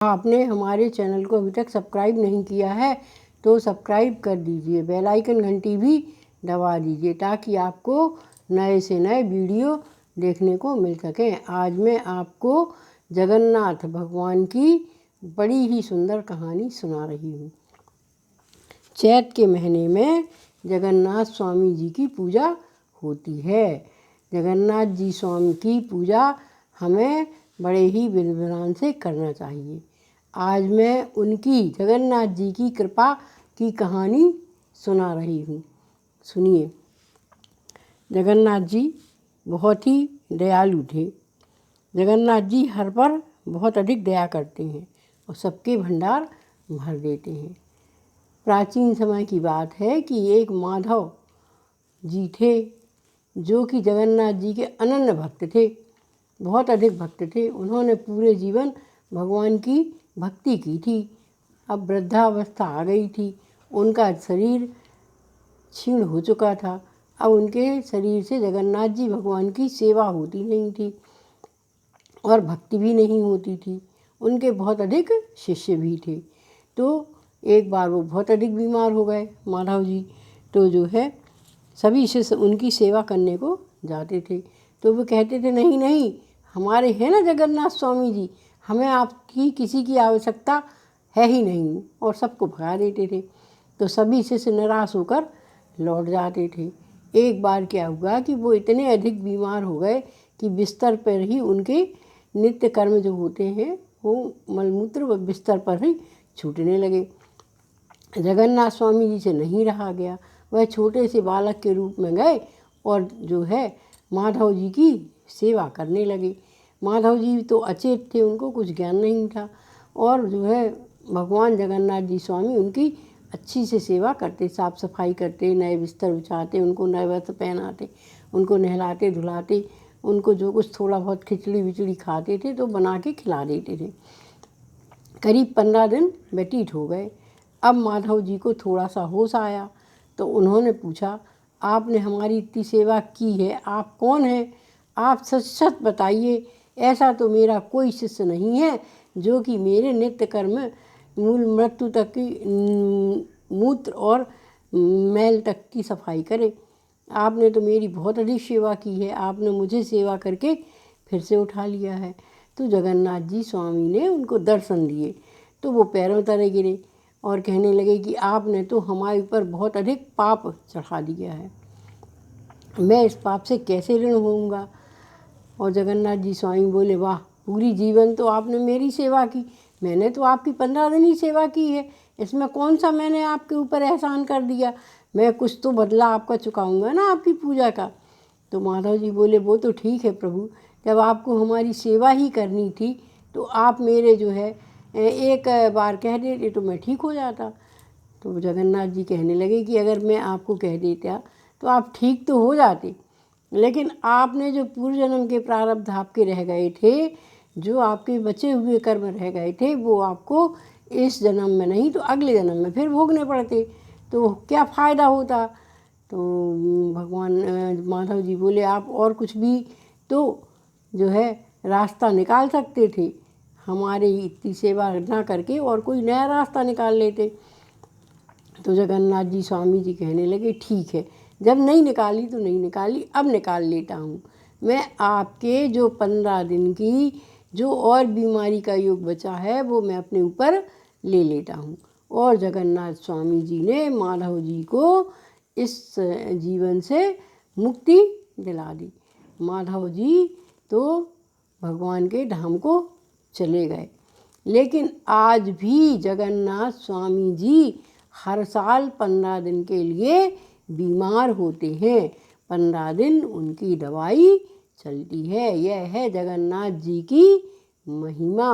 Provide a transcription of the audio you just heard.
आपने हमारे चैनल को अभी तक सब्सक्राइब नहीं किया है तो सब्सक्राइब कर दीजिए, बेल आइकन घंटी भी दबा दीजिए ताकि आपको नए से नए वीडियो देखने को मिल सकें। आज मैं आपको जगन्नाथ भगवान की बड़ी ही सुंदर कहानी सुना रही हूँ। चैत के महीने में जगन्नाथ स्वामी जी की पूजा होती है। जगन्नाथ जी स्वामी की पूजा हमें बड़े ही विधि विधान से करना चाहिए। आज मैं उनकी जगन्नाथ जी की कृपा की कहानी सुना रही हूँ। सुनिए। जगन्नाथ जी बहुत ही दयालु थे। जगन्नाथ जी हर पर बहुत अधिक दया करते हैं और सबके भंडार भर देते हैं। प्राचीन समय की बात है कि एक माधव जी थे जो कि जगन्नाथ जी के अनन्य भक्त थे, बहुत अधिक भक्त थे। उन्होंने पूरे जीवन भगवान की भक्ति की थी। अब वृद्धावस्था आ गई थी, उनका शरीर क्षीण हो चुका था। अब उनके शरीर से जगन्नाथ जी भगवान की सेवा होती नहीं थी और भक्ति भी नहीं होती थी। उनके बहुत अधिक शिष्य भी थे। तो एक बार वो बहुत अधिक बीमार हो गए माधव जी। तो जो है सभी शिष्य उनकी सेवा करने को जाते थे। तो वो कहते थे नहीं नहीं, हमारे हैं ना जगन्नाथ स्वामी जी, हमें आपकी किसी की आवश्यकता है ही नहीं, और सबको भगा देते थे। तो सभी शिष्य निराश होकर लौट जाते थे। एक बार क्या हुआ कि वो इतने अधिक बीमार हो गए कि बिस्तर पर ही उनके नित्य कर्म जो होते हैं वो मलमूत्र व बिस्तर पर ही छूटने लगे। जगन्नाथ स्वामी जी से नहीं रहा गया। वह छोटे से बालक के रूप में गए और जो है माधव जी की सेवा करने लगे। माधव जी तो अचेत थे, उनको कुछ ज्ञान नहीं था, और जो है भगवान जगन्नाथ जी स्वामी उनकी अच्छी से सेवा करते, साफ सफाई करते, नए बिस्तर बिछाते, उनको नए वस्त्र पहनाते, उनको नहलाते धुलाते, उनको जो कुछ थोड़ा बहुत खिचड़ी विचड़ी खाते थे तो बना के खिला देते थे। करीब 15 दिन व्यतीत हो गए। अब माधव जी को थोड़ा सा होश आया तो उन्होंने पूछा, आपने हमारी इतनी सेवा की है, आप कौन हैं? आप सच सच बताइए। ऐसा तो मेरा कोई शिष्य नहीं है जो कि मेरे नित्य कर्म मूल मृत्यु तक की मूत्र और मैल तक की सफाई करे। आपने तो मेरी बहुत अधिक सेवा की है, आपने मुझे सेवा करके फिर से उठा लिया है। तो जगन्नाथ जी स्वामी ने उनको दर्शन दिए तो वो पैरों तले गिरे और कहने लगे कि आपने तो हमारे ऊपर बहुत अधिक पाप चढ़ा दिया है, मैं इस पाप से कैसे ऋण होऊंगा। और जगन्नाथ जी स्वामी बोले, वाह, पूरी जीवन तो आपने मेरी सेवा की, मैंने तो आपकी 15 दिन ही सेवा की है, इसमें कौन सा मैंने आपके ऊपर एहसान कर दिया, मैं कुछ तो बदला आपका चुकाऊंगा ना आपकी पूजा का। तो माधव जी बोले, वो तो ठीक है प्रभु, जब आपको हमारी सेवा ही करनी थी तो आप मेरे जो है एक बार कह देते तो मैं ठीक हो जाता। तो जगन्नाथ जी कहने लगे कि अगर मैं आपको कह देता तो आप ठीक तो हो जाते, लेकिन आपने जो पूर्व जन्म के प्रारब्ध आपके रह गए थे, जो आपके बचे हुए कर्म रह गए थे, वो आपको इस जन्म में नहीं तो अगले जन्म में फिर भोगने पड़ते, तो क्या फ़ायदा होता। तो भगवान माधव जी बोले, आप और कुछ भी तो जो है रास्ता निकाल सकते थे, हमारे इतनी सेवा ना करके और कोई नया रास्ता निकाल लेते। तो जगन्नाथ जी स्वामी जी कहने लगे, ठीक है, जब नहीं निकाली तो नहीं निकाली, अब निकाल लेता हूँ। मैं आपके जो 15 दिन की जो और बीमारी का योग बचा है वो मैं अपने ऊपर ले लेता हूँ। और जगन्नाथ स्वामी जी ने माधव जी को इस जीवन से मुक्ति दिला दी। माधव जी तो भगवान के धाम को चले गए। लेकिन आज भी जगन्नाथ स्वामी जी हर साल 15 दिन के लिए बीमार होते हैं। 15 दिन उनकी दवाई चलती है। यह है जगन्नाथ जी की महिमा।